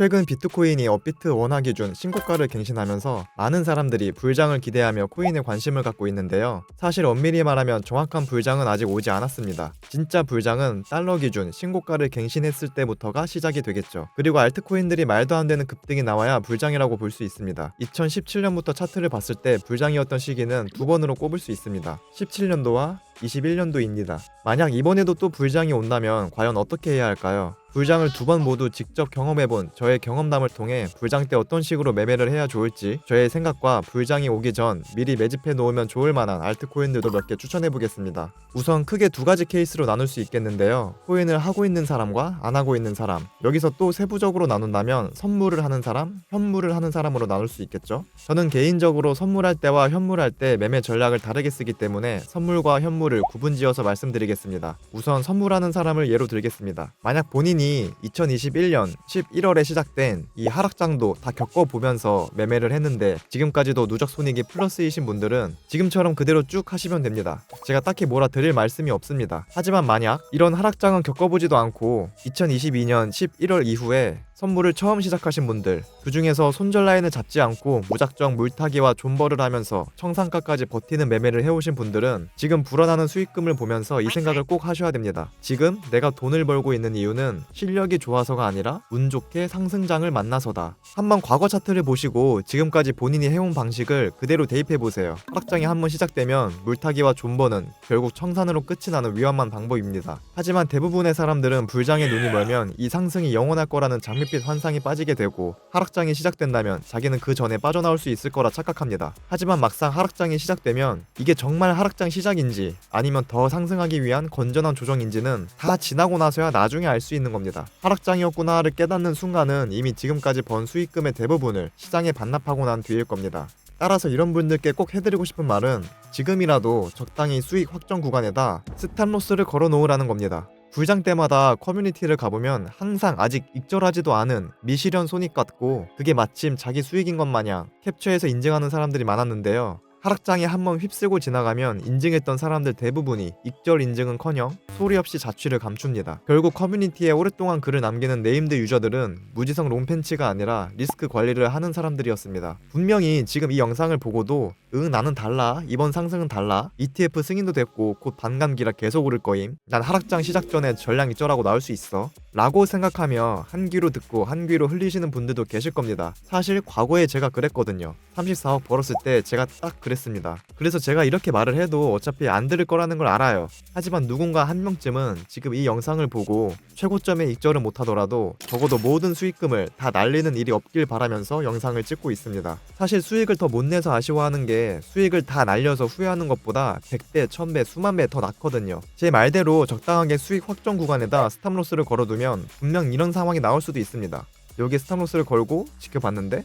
최근 비트코인이 업비트 원화 기준 신고가를 갱신하면서 많은 사람들이 불장을 기대하며 코인에 관심을 갖고 있는데요. 사실 엄밀히 말하면 정확한 불장은 아직 오지 않았습니다. 진짜 불장은 달러 기준 신고가를 갱신했을 때부터가 시작이 되겠죠. 그리고 알트코인들이 말도 안 되는 급등이 나와야 불장이라고 볼 수 있습니다. 2017년부터 차트를 봤을 때 불장이었던 시기는 두 번으로 꼽을 수 있습니다. 17년도와 21년도입니다. 만약 이번에도 또 불장이 온다면 과연 어떻게 해야 할까요? 불장을 두 번 모두 직접 경험해본 저의 경험담을 통해 불장 때 어떤 식으로 매매를 해야 좋을지 저의 생각과 불장이 오기 전 미리 매집해 놓으면 좋을 만한 알트코인들도 몇 개 추천해 보겠습니다. 우선 크게 두 가지 케이스로 나눌 수 있겠는데요. 코인을 하고 있는 사람과 안 하고 있는 사람, 여기서 또 세부적으로 나눈다면 선물을 하는 사람, 현물을 하는 사람으로 나눌 수 있겠죠. 저는 개인적으로 선물할 때와 현물할 때 매매 전략을 다르게 쓰기 때문에 선물과 현물을 구분지어서 말씀드리겠습니다. 우선 선물하는 사람을 예로 들겠습니다. 만약 본인이 2021년 11월에 시작된 이 하락장도 다 겪어보면서 매매를 했는데 지금까지도 누적 손익이 플러스이신 분들은 지금처럼 그대로 쭉 하시면 됩니다. 제가 딱히 뭐라 드릴 말씀이 없습니다. 하지만 만약 이런 하락장은 겪어보지도 않고 2022년 11월 이후에 선물을 처음 시작하신 분들, 그 중에서 손절 라인을 잡지 않고 무작정 물타기와 존버를 하면서 청산가까지 버티는 매매를 해오신 분들은 지금 불어나는 수익금을 보면서 이 생각을 꼭 하셔야 됩니다. 지금 내가 돈을 벌고 있는 이유는 실력이 좋아서가 아니라 운 좋게 상승장을 만나서다. 한번 과거 차트를 보시고 지금까지 본인이 해온 방식을 그대로 대입해보세요. 하락장이 한번 시작되면 물타기와 존버는 결국 청산으로 끝이 나는 위험한 방법입니다. 하지만 대부분의 사람들은 불장에 눈이 멀면 이 상승이 영원할 거라는 장밋빛 환상이 빠지게 되고 하락장이 시작된다면 자기는 그 전에 빠져나올 수 있을 거라 착각합니다. 하지만 막상 하락장이 시작되면 이게 정말 하락장 시작인지 아니면 더 상승하기 위한 건전한 조정인지는 다 지나고 나서야 나중에 알 수 있는 겁니다. 하락장이었구나를 깨닫는 순간은 이미 지금까지 번 수익금의 대부분을 시장에 반납하고 난 뒤일 겁니다. 따라서 이런 분들께 꼭 해드리고 싶은 말은 지금이라도 적당히 수익 확정 구간에다 스탑로스를 걸어 놓으라는 겁니다. 불장 때마다 커뮤니티를 가보면 항상 아직 익절하지도 않은 미실현 손익 같고 그게 마침 자기 수익인 것 마냥 캡처해서 인증하는 사람들이 많았는데요. 하락장에 한번 휩쓸고 지나가면 인증했던 사람들 대부분이 익절 인증은커녕 소리 없이 자취를 감춥니다. 결국 커뮤니티에 오랫동안 글을 남기는 네임드 유저들은 무지성 롱팬치가 아니라 리스크 관리를 하는 사람들이었습니다. 분명히 지금 이 영상을 보고도 나는 달라, 이번 상승은 달라, ETF 승인도 됐고 곧 반감기라 계속 오를 거임, 난 하락장 시작 전에 전량 익절하고 나올 수 있어 라고 생각하며 한 귀로 듣고 한 귀로 흘리시는 분들도 계실 겁니다. 사실 과거에 제가 그랬거든요. 34억 벌었을 때 제가 딱 그랬습니다. 그래서 제가 이렇게 말을 해도 어차피 안 들을 거라는 걸 알아요. 하지만 누군가 한 명쯤은 지금 이 영상을 보고 최고점에 익절은 못하더라도 적어도 모든 수익금을 다 날리는 일이 없길 바라면서 영상을 찍고 있습니다. 사실 수익을 더 못 내서 아쉬워하는 게 수익을 다 날려서 후회하는 것보다 100배, 1000배, 수만 배 더 낫거든요. 제 말대로 적당하게 수익 확정 구간에다 스탑로스를 걸어두면 분명 이런 상황이 나올 수도 있습니다. 여기 스탑로스를 걸고 지켜봤는데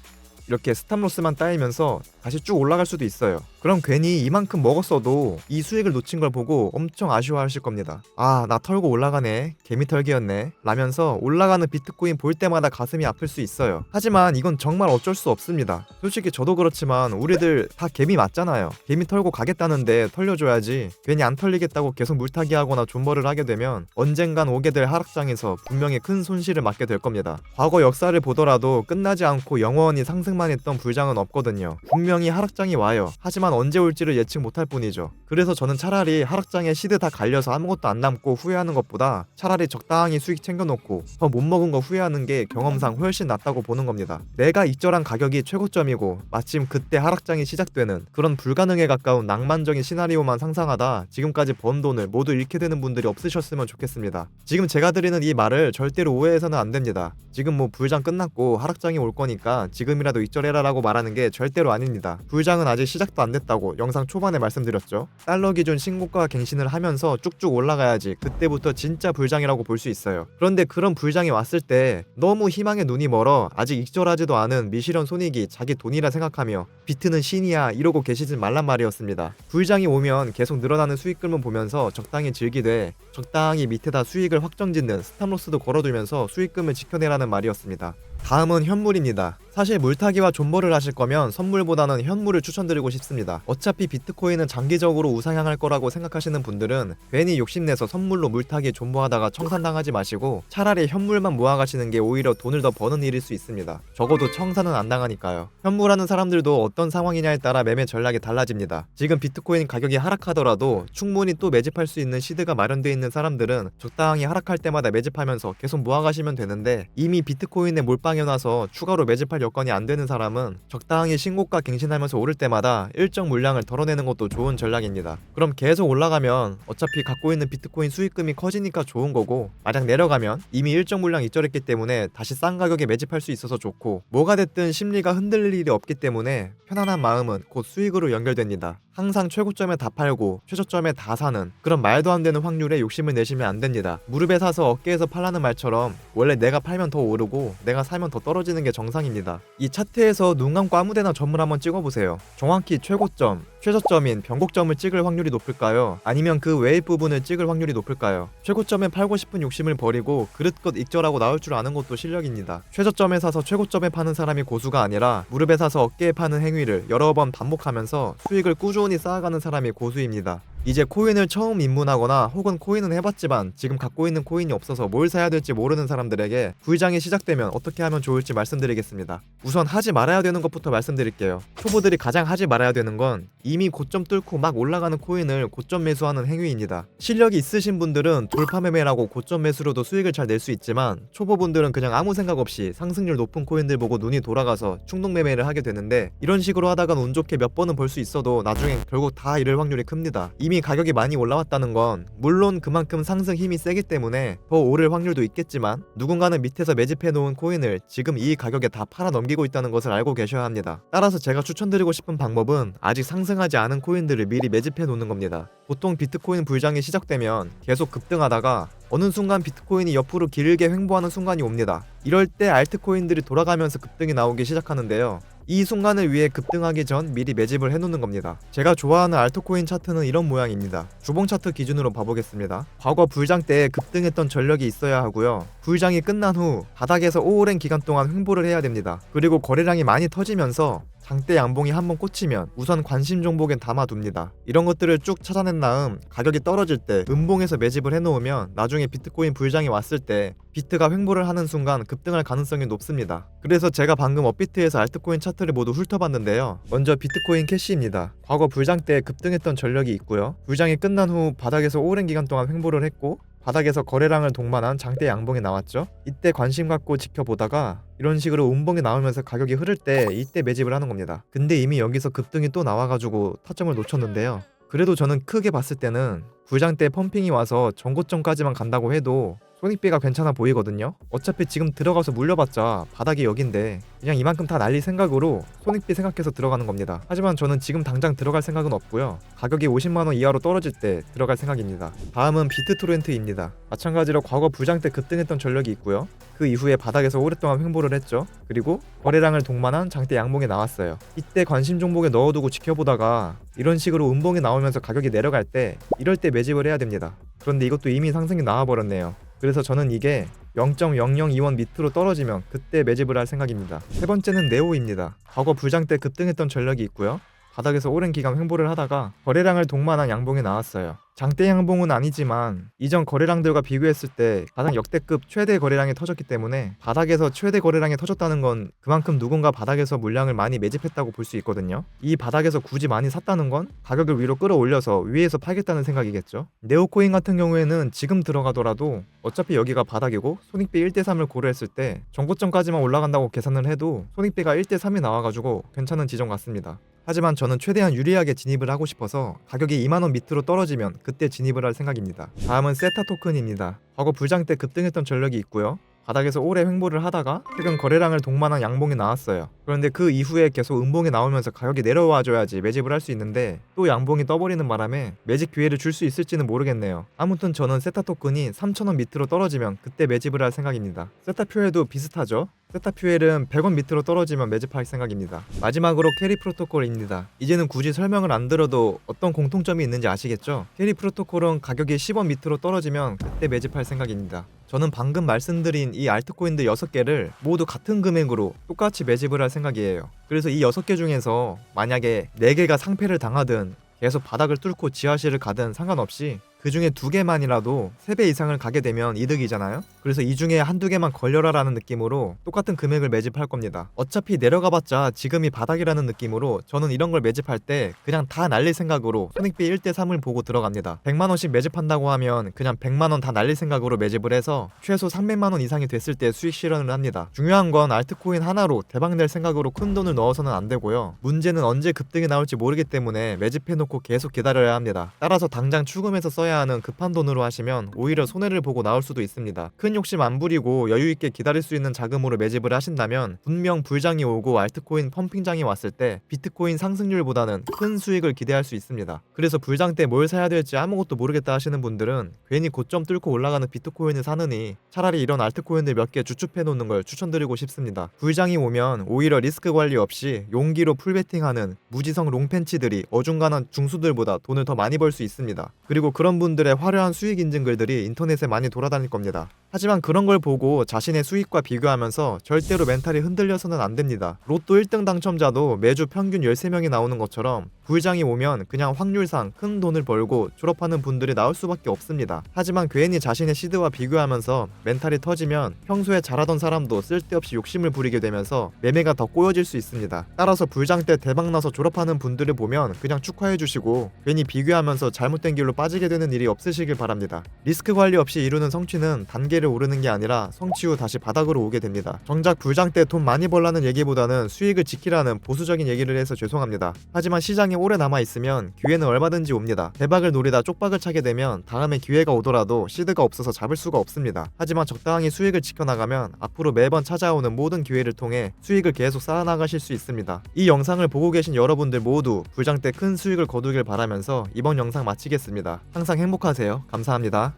이렇게 스탑로스만 따이면서 다시 쭉 올라갈 수도 있어요. 그럼 괜히 이만큼 먹었어도 이 수익을 놓친 걸 보고 엄청 아쉬워하실 겁니다. 아, 나 털고 올라가네, 개미털기였네 라면서 올라가는 비트코인 볼 때마다 가슴이 아플 수 있어요. 하지만 이건 정말 어쩔 수 없습니다. 솔직히 저도 그렇지만 우리들 다 개미 맞잖아요. 개미 털고 가겠다는데 털려줘야지. 괜히 안 털리겠다고 계속 물타기 하거나 존버를 하게 되면 언젠간 오게 될 하락장에서 분명히 큰 손실을 맞게 될 겁니다. 과거 역사를 보더라도 끝나지 않고 영원히 상승만 했던 불장은 없거든요. 분명히 하락장이 와요. 하지만 언제 올지를 예측 못할 뿐이죠. 그래서 저는 차라리 하락장에 시드 다 갈려서 아무것도 안 남고 후회하는 것보다 차라리 적당히 수익 챙겨놓고 더 못 먹은 거 후회하는 게 경험상 훨씬 낫다고 보는 겁니다. 내가 익절한 가격이 최고점이고 마침 그때 하락장이 시작되는 그런 불가능에 가까운 낭만적인 시나리오만 상상하다 지금까지 번 돈을 모두 잃게 되는 분들이 없으셨으면 좋겠습니다. 지금 제가 드리는 이 말을 절대로 오해해서는 안 됩니다. 지금 뭐 불장 끝났고 하락장이 올 거니까 지금이라도 익절해라 라고 말하는 게 절대로 아닙니다. 불장은 아직 시작도 안 됐다고 영상 초반에 말씀드렸죠. 달러 기준 신고가 갱신을 하면서 쭉쭉 올라가야지 그때부터 진짜 불장이라고 볼 수 있어요. 그런데 그런 불장이 왔을 때 너무 희망에 눈이 멀어 아직 익절하지도 않은 미실현 손익이 자기 돈이라 생각하며 비트는 신이야 이러고 계시지 말란 말이었습니다. 불장이 오면 계속 늘어나는 수익금을 보면서 적당히 즐기되 적당히 밑에다 수익을 확정짓는 스탑로스도 걸어두면서 수익금을 지켜내라는 말이었습니다. 다음은 현물입니다. 사실 물타기와 존버를 하실 거면 선물보다는 현물을 추천드리고 싶습니다. 어차피 비트코인은 장기적으로 우상향할 거라고 생각하시는 분들은 괜히 욕심내서 선물로 물타기 존버하다가 청산당하지 마시고 차라리 현물만 모아가시는 게 오히려 돈을 더 버는 일일 수 있습니다. 적어도 청산은 안 당하니까요. 현물하는 사람들도 어떤 상황이냐에 따라 매매 전략이 달라집니다. 지금 비트코인 가격이 하락하더라도 충분히 또 매집할 수 있는 시드가 마련되어 있는 사람들은 적당히 하락할 때마다 매집하면서 계속 모아가시면 되는데, 이미 비트코인에 몰빵해 놔서 추가로 매집할 여건이 안 되는 사람은 적당히 신고가 갱신하면서 오를 때마다 일정 물량을 덜어내는 것도 좋은 전략입니다. 그럼 계속 올라가면 어차피 갖고 있는 비트코인 수익금이 커지니까 좋은 거고, 만약 내려가면 이미 일정 물량 입절했기 때문에 다시 싼 가격에 매집할 수 있어서 좋고, 뭐가 됐든 심리가 흔들릴 일이 없기 때문에 편안한 마음은 곧 수익으로 연결됩니다. 항상 최고점에 다 팔고 최저점에 다 사는 그런 말도 안 되는 확률에 욕심을 내시면 안 됩니다. 무릎에 사서 어깨에서 팔라는 말처럼 원래 내가 팔면 더 오르고 내가 사면 더 떨어지는 게 정상입니다. 이 차트에서 눈 감고 아무데나 점을 한번 찍어보세요. 정확히 최고점, 최저점인 변곡점을 찍을 확률이 높을까요? 아니면 그 외의 부분을 찍을 확률이 높을까요? 최고점에 팔고 싶은 욕심을 버리고 그릇껏 익절하고 나올 줄 아는 것도 실력입니다. 최저점에 사서 최고점에 파는 사람이 고수가 아니라 무릎에 사서 어깨에 파는 행위를 여러 번 반복하면서 수익을 꾸준히 쌓아가는 사람이 고수입니다. 이제 코인을 처음 입문하거나 혹은 코인은 해봤지만 지금 갖고 있는 코인이 없어서 뭘 사야 될지 모르는 사람들에게 불장이 시작되면 어떻게 하면 좋을지 말씀드리겠습니다. 우선 하지 말아야 되는 것부터 말씀드릴게요. 초보들이 가장 하지 말아야 되는 건 이미 고점 뚫고 막 올라가는 코인을 고점 매수하는 행위입니다. 실력이 있으신 분들은 돌파 매매라고 고점 매수로도 수익을 잘 낼 수 있지만, 초보분들은 그냥 아무 생각 없이 상승률 높은 코인들 보고 눈이 돌아가서 충동 매매를 하게 되는데, 이런 식으로 하다간 운 좋게 몇 번은 벌 수 있어도 나중엔 결국 다 잃을 확률이 큽니다. 이미 가격이 많이 올라왔다는 건 물론 그만큼 상승 힘이 세기 때문에 더 오를 확률도 있겠지만, 누군가는 밑에서 매집해 놓은 코인을 지금 이 가격에 다 팔아 넘기고 있다는 것을 알고 계셔야 합니다. 따라서 제가 추천드리고 싶은 방법은 아직 상승하지 않은 코인들을 미리 매집해 놓는 겁니다. 보통 비트코인 불장이 시작되면 계속 급등하다가 어느 순간 비트코인이 옆으로 길게 횡보하는 순간이 옵니다. 이럴 때 알트코인들이 돌아가면서 급등이 나오기 시작하는데요. 이 순간을 위해 급등하기 전 미리 매집을 해놓는 겁니다. 제가 좋아하는 알트코인 차트는 이런 모양입니다. 주봉 차트 기준으로 봐보겠습니다. 과거 불장 때 급등했던 전력이 있어야 하고요. 불장이 끝난 후 바닥에서 오랜 기간 동안 횡보를 해야 됩니다. 그리고 거래량이 많이 터지면서 장대 양봉이 한번 꽂히면 우선 관심 종목엔 담아둡니다. 이런 것들을 쭉 찾아낸 다음 가격이 떨어질 때 음봉에서 매집을 해놓으면 나중에 비트코인 불장이 왔을 때 비트가 횡보를 하는 순간 급등할 가능성이 높습니다. 그래서 제가 방금 업비트에서 알트코인 차트를 모두 훑어봤는데요. 먼저 비트코인 캐시입니다. 과거 불장 때 급등했던 전력이 있고요. 불장이 끝난 후 바닥에서 오랜 기간 동안 횡보를 했고 바닥에서 거래량을 동반한 장대 양봉이 나왔죠. 이때 관심 갖고 지켜보다가 이런 식으로 음봉이 나오면서 가격이 흐를 때 이때 매집을 하는 겁니다. 근데 이미 여기서 급등이 또 나와가지고 타점을 놓쳤는데요. 그래도 저는 크게 봤을 때는 불장 때 펌핑이 와서 전고점까지만 간다고 해도 손익비가 괜찮아 보이거든요. 어차피 지금 들어가서 물려봤자 바닥이 여긴데 그냥 이만큼 다 날릴 생각으로 손익비 생각해서 들어가는 겁니다. 하지만 저는 지금 당장 들어갈 생각은 없고요. 가격이 50만원 이하로 떨어질 때 들어갈 생각입니다. 다음은 비트토렌트입니다. 마찬가지로 과거 불장 때 급등했던 전력이 있고요. 그 이후에 바닥에서 오랫동안 횡보를 했죠. 그리고 거래량을 동반한 장대 양봉이 나왔어요. 이때 관심 종목에 넣어두고 지켜보다가 이런 식으로 음봉이 나오면서 가격이 내려갈 때 이럴 때 매집을 해야 됩니다. 그런데 이것도 이미 상승이 나와버렸네요. 그래서 저는 이게 0.002원 밑으로 떨어지면 그때 매집을 할 생각입니다. 세 번째는 네오입니다. 과거 불장 때 급등했던 전력이 있고요. 바닥에서 오랜 기간 횡보를 하다가 거래량을 동반한 양봉이 나왔어요. 장대 양봉은 아니지만 이전 거래량들과 비교했을 때 가장 역대급 최대 거래량이 터졌기 때문에 바닥에서 최대 거래량이 터졌다는 건 그만큼 누군가 바닥에서 물량을 많이 매집했다고 볼 수 있거든요. 이 바닥에서 굳이 많이 샀다는 건 가격을 위로 끌어올려서 위에서 팔겠다는 생각이겠죠. 네오코인 같은 경우에는 지금 들어가더라도 어차피 여기가 바닥이고 손익비 1대3을 고려했을 때 정고점까지만 올라간다고 계산을 해도 손익비가 1대3이 나와가지고 괜찮은 지점 같습니다. 하지만 저는 최대한 유리하게 진입을 하고 싶어서 가격이 2만원 밑으로 떨어지면 그때 진입을 할 생각입니다. 다음은 세타 토큰입니다. 과거 불장 때 급등했던 전력이 있고요. 바닥에서 오래 횡보를 하다가 최근 거래량을 동반한 양봉이 나왔어요. 그런데 그 이후에 계속 음봉이 나오면서 가격이 내려와줘야지 매집을 할 수 있는데 또 양봉이 떠버리는 바람에 매집 기회를 줄 수 있을지는 모르겠네요. 아무튼 저는 세타 토큰이 3,000원 밑으로 떨어지면 그때 매집을 할 생각입니다. 세타표에도 비슷하죠? 세탑 퓨엘은 100원 밑으로 떨어지면 매집할 생각입니다. 마지막으로 캐리 프로토콜입니다. 이제는 굳이 설명을 안 들어도 어떤 공통점이 있는지 아시겠죠? 캐리 프로토콜은 가격이 10원 밑으로 떨어지면 그때 매집할 생각입니다. 저는 방금 말씀드린 이 알트코인들 6개를 모두 같은 금액으로 똑같이 매집을 할 생각이에요. 그래서 이 6개 중에서 만약에 4개가 상패를 당하든 계속 바닥을 뚫고 지하실을 가든 상관없이 그 중에 2개만이라도 3배 이상을 가게 되면 이득이잖아요. 그래서 이 중에 한두 개만 걸려라 라는 느낌으로 똑같은 금액을 매집할 겁니다. 어차피 내려가봤자 지금이 바닥이라는 느낌으로 저는 이런 걸 매집할 때 그냥 다 날릴 생각으로 손익비 1대3을 보고 들어갑니다. 100만원씩 매집한다고 하면 그냥 100만원 다 날릴 생각으로 매집을 해서 최소 300만원 이상이 됐을 때 수익 실현을 합니다. 중요한 건 알트코인 하나로 대박낼 생각으로 큰 돈을 넣어서는 안 되고요. 문제는 언제 급등이 나올지 모르기 때문에 매집해놓고 계속 기다려야 합니다. 따라서 당장 출금해서 써야 하는 급한 돈으로 하시면 오히려 손해를 보고 나올 수도 있습니다. 큰 욕심 안 부리고 여유있게 기다릴 수 있는 자금으로 매집을 하신다면 분명 불장이 오고 알트코인 펌핑장이 왔을 때 비트코인 상승률보다는 큰 수익을 기대할 수 있습니다. 그래서 불장 때 뭘 사야 될지 아무것도 모르겠다 하시는 분들은 괜히 고점 뚫고 올라가는 비트코인을 사느니 차라리 이런 알트코인들 몇 개 주축해 놓는 걸 추천드리고 싶습니다. 불장이 오면 오히려 리스크 관리 없이 용기로 풀베팅하는 무지성 롱팬치들이 어중간한 중수들보다 돈을 더 많이 벌 수 있습니다. 그리고 그런 분들의 화려한 수익 인증 글들이 인터넷에 많이 돌아다닐 겁니다. 하지만 그런 걸 보고 자신의 수익과 비교하면서 절대로 멘탈이 흔들려서는 안 됩니다. 로또 1등 당첨자도 매주 평균 13명이 나오는 것처럼 불장이 오면 그냥 확률상 큰 돈을 벌고 졸업하는 분들이 나올 수밖에 없습니다. 하지만 괜히 자신의 시드와 비교하면서 멘탈이 터지면 평소에 잘하던 사람도 쓸데없이 욕심을 부리게 되면서 매매가 더 꼬여질 수 있습니다. 따라서 불장 때 대박나서 졸업하는 분들을 보면 그냥 축하해 주시고 괜히 비교하면서 잘못된 길로 빠지게 되는 일이 없으시길 바랍니다. 리스크 관리 없이 이루는 성취는 단계를 오르는 게 아니라 성취 후 다시 바닥으로 오게 됩니다. 정작 불장 때 돈 많이 벌라는 얘기보다는 수익을 지키라는 보수적인 얘기를 해서 죄송합니다. 하지만 시장에 오래 남아있으면 기회는 얼마든지 옵니다. 대박을 노리다 쪽박을 차게 되면 다음에 기회가 오더라도 시드가 없어서 잡을 수가 없습니다. 하지만 적당히 수익을 지켜나가면 앞으로 매번 찾아오는 모든 기회를 통해 수익을 계속 쌓아나가실 수 있습니다. 이 영상을 보고 계신 여러분들 모두 불장 때 큰 수익을 거두길 바라면서 이번 영상 마치겠습니다. 항상 행복하세요. 감사합니다.